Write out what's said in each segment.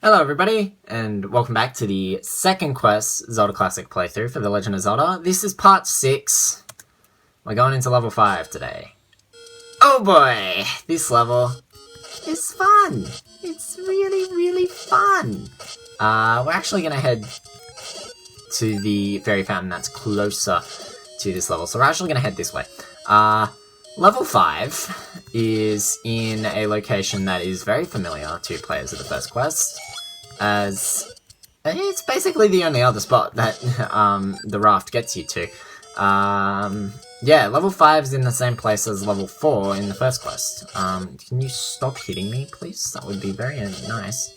Hello everybody, and welcome back to the second quest Zelda Classic playthrough for The Legend of Zelda. This is part 6. We're going into level 5 today. Oh boy! This level is fun! It's really fun! We're actually gonna head to the fairy fountain that's closer to this level, so we're actually gonna head this way. Level 5 is in a location that is very familiar to players of the first quest, as it's basically the only other spot that the raft gets you to. Yeah, level 5 is in the same place as level 4 in the first quest. Can you stop hitting me, please? That would be very nice.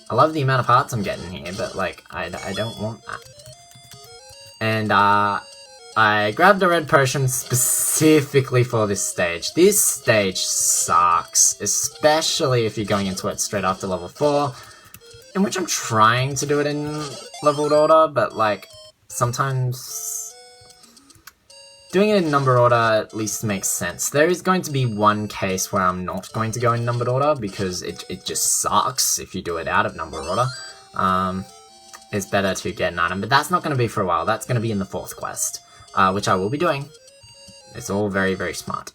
I love the amount of hearts I'm getting here, but, like, I don't want that. And, I grabbed a red potion specifically for this stage. This stage sucks, especially if you're going into it straight after level 4, in which I'm trying to do it in leveled order, but, like, sometimes doing it in number order at least makes sense. There is going to be one case where I'm not going to go in numbered order, because it just sucks if you do it out of number order. It's better to get an item, but that's not going to be for a while. That's going to be in the 4th quest. Which I will be doing. It's all very smart.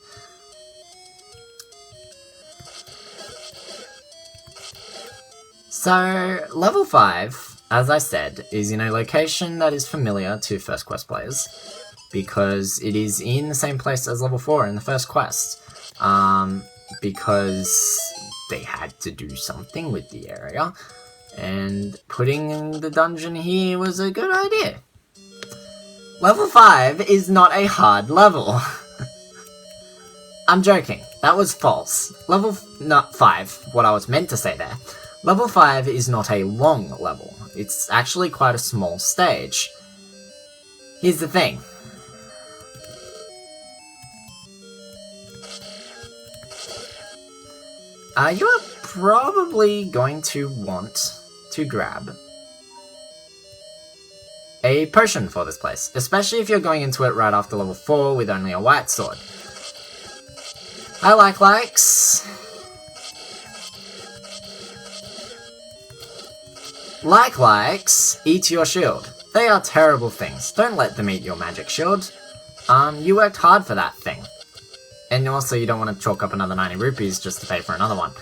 So, level 5, as I said, is in a location that is familiar to first quest players, because it is in the same place as level 4 in the first quest, because they had to do something with the area, and putting the dungeon here was a good idea. Level 5 is not a hard level. I'm joking. That was false. Not 5, what I was meant to say there. Level 5 is not a long level. It's actually quite a small stage. Here's the thing. You are probably going to want to grab a potion for this place, especially if you're going into it right after level 4 with only a white sword. I like likes. Likes eat your shield. They are terrible things. Don't let them eat your magic shield. You worked hard for that thing. And also you don't want to chalk up another 90 rupees just to pay for another one.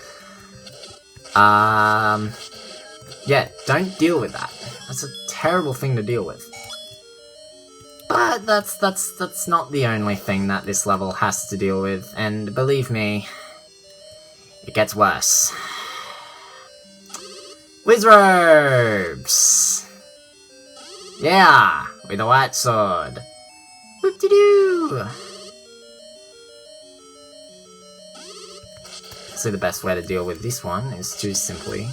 Yeah, don't deal with that. That's a terrible thing to deal with. But that's not the only thing that this level has to deal with, and believe me, it gets worse. Wizzrobes! Yeah, with a white sword. Whoop-de-doo! So the best way to deal with this one is to simply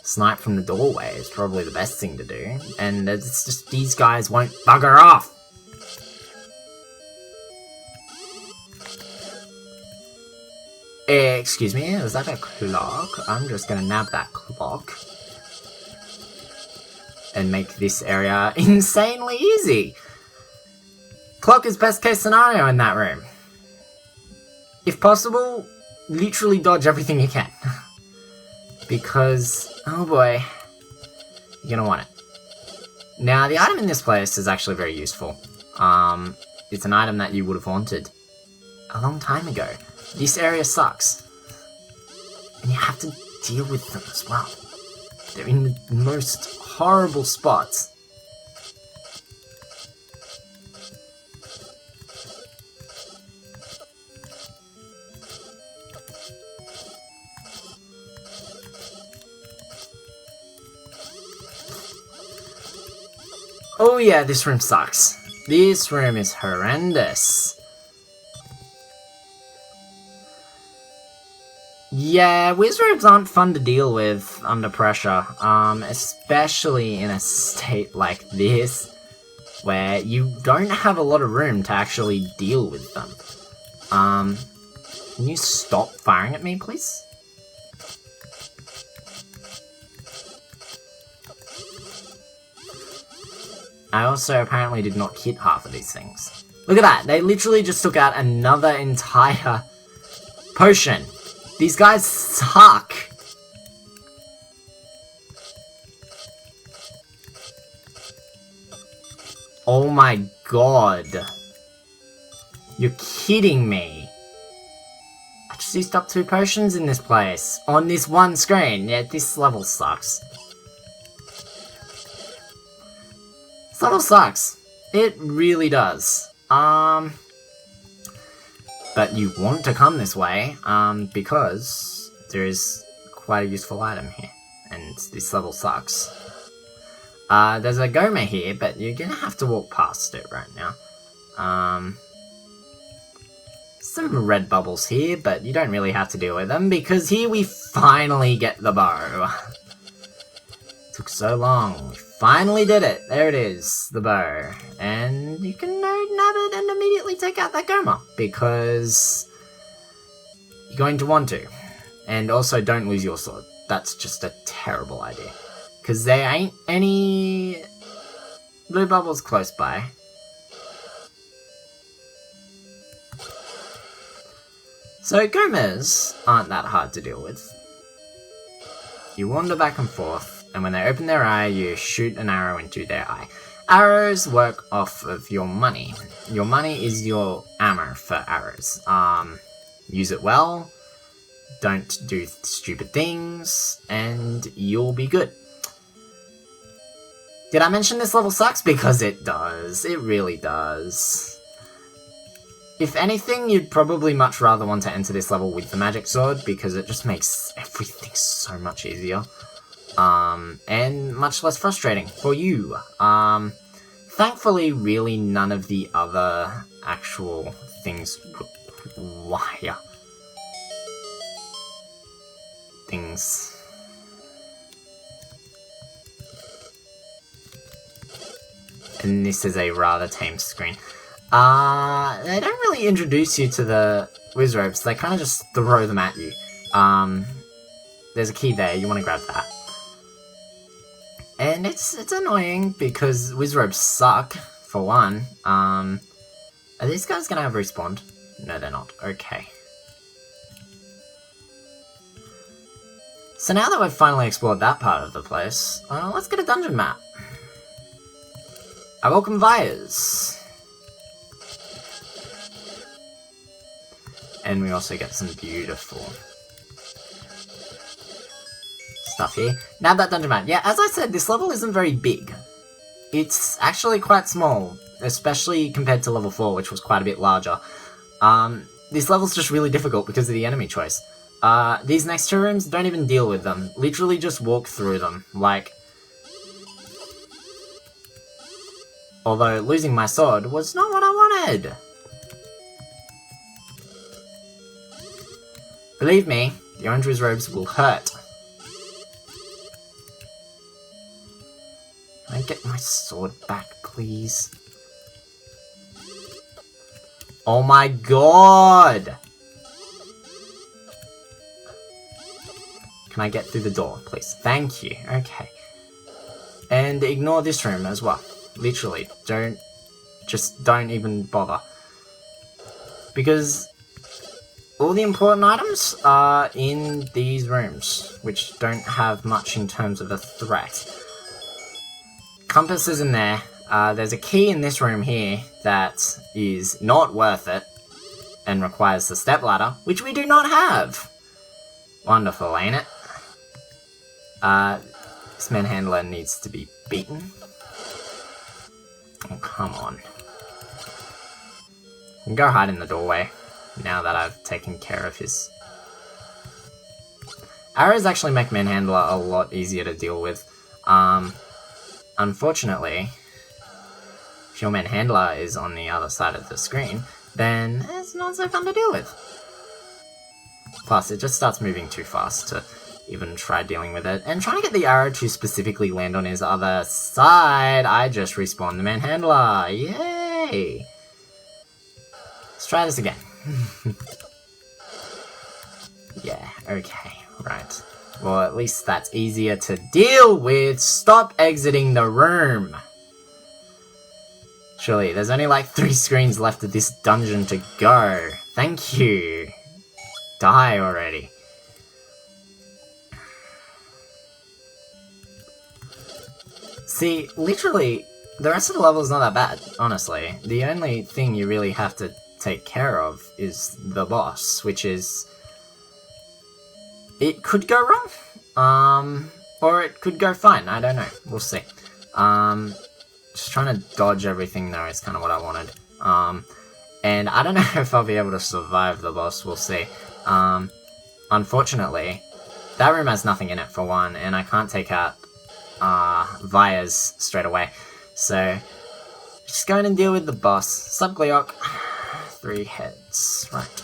snipe from the doorway is probably the best thing to do, and it's just these guys won't bugger off. Excuse me, is that a clock? I'm just gonna nab that clock and make this area insanely easy. Clock is best case scenario in that room. If possible, literally dodge everything you can. Because, oh boy, you're gonna want it. Now, the item in this place is actually very useful. It's an item that you would have wanted a long time ago. This area sucks. And you have to deal with them as well. They're in the most horrible spots. Oh yeah, this room sucks. This room is horrendous. Yeah, Wizzrobes aren't fun to deal with under pressure, especially in a state like this, where you don't have a lot of room to actually deal with them. Can you stop firing at me, please? I also apparently did not hit half of these things. Look at that, they literally just took out another entire potion. These guys suck! Oh my god. You're kidding me. I just used up 2 potions in this place. On this one screen. Yeah, this level sucks. This level sucks. It really does. But you want to come this way, because there is quite a useful item here. And this level sucks. There's a Goma here, but you're gonna have to walk past it right now. Some red bubbles here, but you don't really have to deal with them, because here we finally get the bow. Took so long. We finally did it. There it is, the bow. And you can nab it and immediately take out that Goma, because you're going to want to. And also, don't lose your sword. That's just a terrible idea. Because there ain't any blue bubbles close by. So Gomas aren't that hard to deal with. You wander back and forth, and when they open their eye, you shoot an arrow into their eye. Arrows work off of your money. Your money is your ammo for arrows. Use it well, don't do stupid things, and you'll be good. Did I mention this level sucks? Because it does. It really does. If anything, you'd probably much rather want to enter this level with the magic sword, because it just makes everything so much easier. And much less frustrating for you. Thankfully, really none of the other actual things require things. And this is a rather tame screen. They don't really introduce you to the Wizzrobes, they kind of just throw them at you. There's a key there, you want to grab that. And it's annoying, because Wizzrobes suck, for one. Are these guys gonna have respawned? No, they're not. Okay. So now that we've finally explored that part of the place, let's get a dungeon map. I welcome Vyers. And we also get some beautiful stuff here. Now that dungeon map. Yeah, as I said, this level isn't very big. It's actually quite small, especially compared to level 4, which was quite a bit larger. This level's just really difficult because of the enemy choice. These next 2 rooms, don't even deal with them. Literally just walk through them. Like, although losing my sword was not what I wanted. Believe me, the orange Wizzrobes will hurt. Can I get my sword back, please? Oh my god! Can I get through the door, please? Thank you. Okay. And ignore this room as well. Literally, don't even bother. Because all the important items are in these rooms, which don't have much in terms of a threat. Compass is in there. There's a key in this room here that is not worth it and requires the stepladder, which we do not have. Wonderful, ain't it? This manhandler needs to be beaten. Oh, come on. I can go hide in the doorway, now that I've taken care of his... Arrows actually make manhandler a lot easier to deal with. Unfortunately, if your manhandler is on the other side of the screen, then it's not so fun to deal with. Plus, it just starts moving too fast to even try dealing with it. And trying to get the arrow to specifically land on his other side, I just respawned the manhandler. Yay! Let's try this again. Yeah, okay, right. Well, at least that's easier to deal with. Stop exiting the room. Surely, there's only like 3 screens left of this dungeon to go. Thank you. Die already. See, literally, the rest of the level is not that bad, honestly. The only thing you really have to take care of is the boss, which is... It could go wrong, or it could go fine, I don't know, we'll see. Just trying to dodge everything though is kind of what I wanted. And I don't know if I'll be able to survive the boss, we'll see. Unfortunately, that room has nothing in it for one, and I can't take out Vias straight away. So, just going and deal with the boss. Sup, Gleok? 3 heads. Right.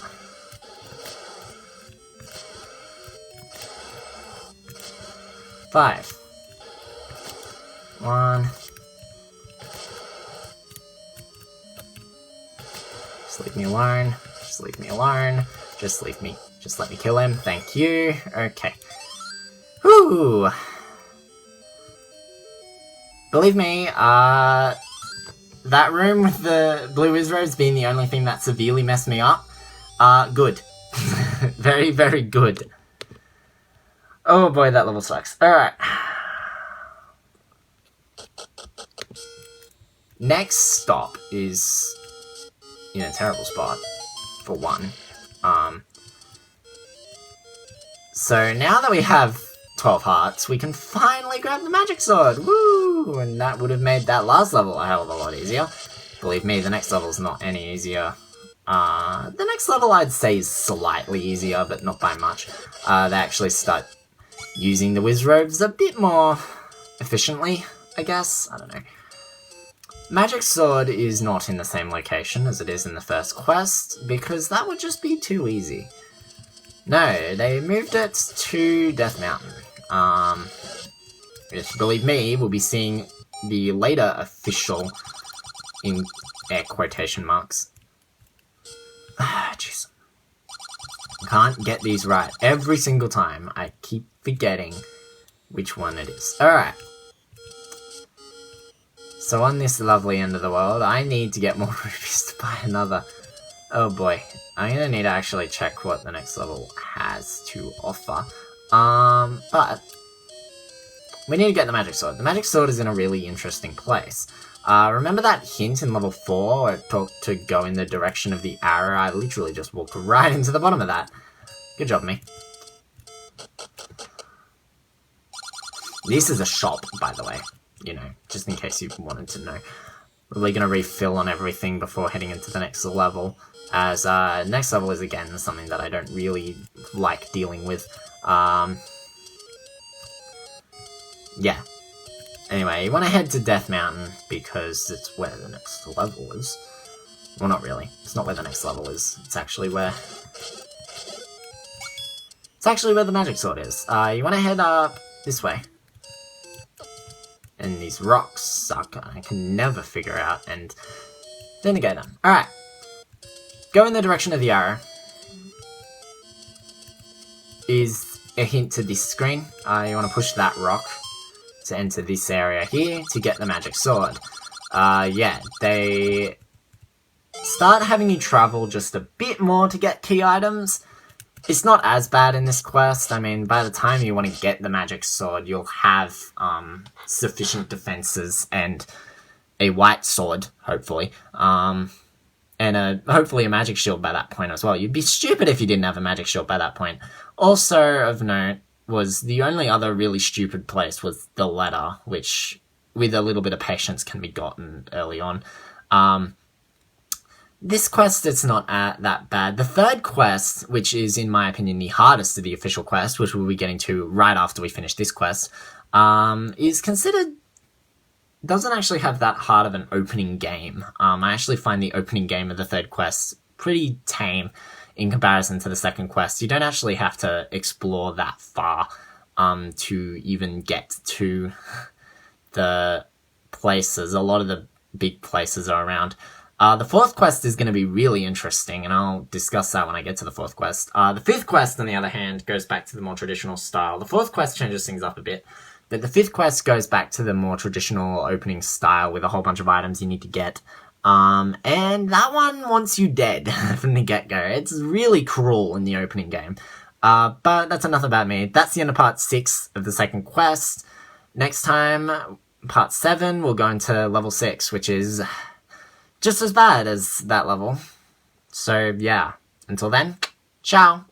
Five. 1. Just leave me alone. Just leave me alone. Just leave me. Just let me kill him. Thank you. Okay. Whew. Believe me, that room with the blue Wizzrobes being the only thing that severely messed me up, good. Very, very good. Oh boy, that level sucks. Alright. Next stop is in a terrible spot, for one. So now that we have 12 hearts, we can finally grab the magic sword! Woo! And that would have made that last level a hell of a lot easier. Believe me, the next level's not any easier. The next level I'd say is slightly easier, but not by much. They actually start using the Wizzrobes a bit more efficiently, I guess. I don't know. Magic Sword is not in the same location as it is in the first quest, because that would just be too easy. No, they moved it to Death Mountain. Which, believe me, we'll be seeing the later official, in air quotation marks. Jeez. Can't get these right every single time. I keep forgetting which one it is. Alright. So on this lovely end of the world, I need to get more rubies to buy another. Oh boy. I'm gonna need to actually check what the next level has to offer. But we need to get the magic sword. The magic sword is in a really interesting place. Remember that hint in level 4 where it talked to go in the direction of the arrow? I literally just walked right into the bottom of that. Good job, me. This is a shop, by the way. You know, just in case you wanted to know. Probably gonna refill on everything before heading into the next level. As, next level is, again, something that I don't really like dealing with. Yeah. Anyway, you want to head to Death Mountain, because it's where the next level is. Well, not really. It's not where the next level is. It's actually where... It's actually where the magic sword is. You want to head up this way. And these rocks suck. I can never figure out, and then negate them. Alright. Go in the direction of the arrow. Is a hint to this screen. You want to push that rock to enter this area here to get the magic sword. Yeah, they start having you travel just a bit more to get key items. It's not as bad in this quest. I mean, by the time you want to get the magic sword, you'll have sufficient defenses and a white sword, hopefully. And hopefully a magic shield by that point as well. You'd be stupid if you didn't have a magic shield by that point. Also of note was the only other really stupid place was the ladder, which with a little bit of patience can be gotten early on. This quest, it's not that bad. The third quest, which is in my opinion the hardest of the official quest, which we'll be getting to right after we finish this quest, is considered... doesn't actually have that hard of an opening game. I actually find the opening game of the third quest pretty tame in comparison to the second quest. You don't actually have to explore that far to even get to the places. A lot of the big places are around. The fourth quest is going to be really interesting, and I'll discuss that when I get to the fourth quest. The fifth quest, on the other hand, goes back to the more traditional style. The fourth quest changes things up a bit. But the fifth quest goes back to the more traditional opening style with a whole bunch of items you need to get. And that one wants you dead from the get-go. It's really cruel in the opening game. But that's enough about me. That's the end of part 6 of the second quest. Next time, part 7, we'll go into level 6, which is just as bad as that level. So, yeah. Until then, ciao!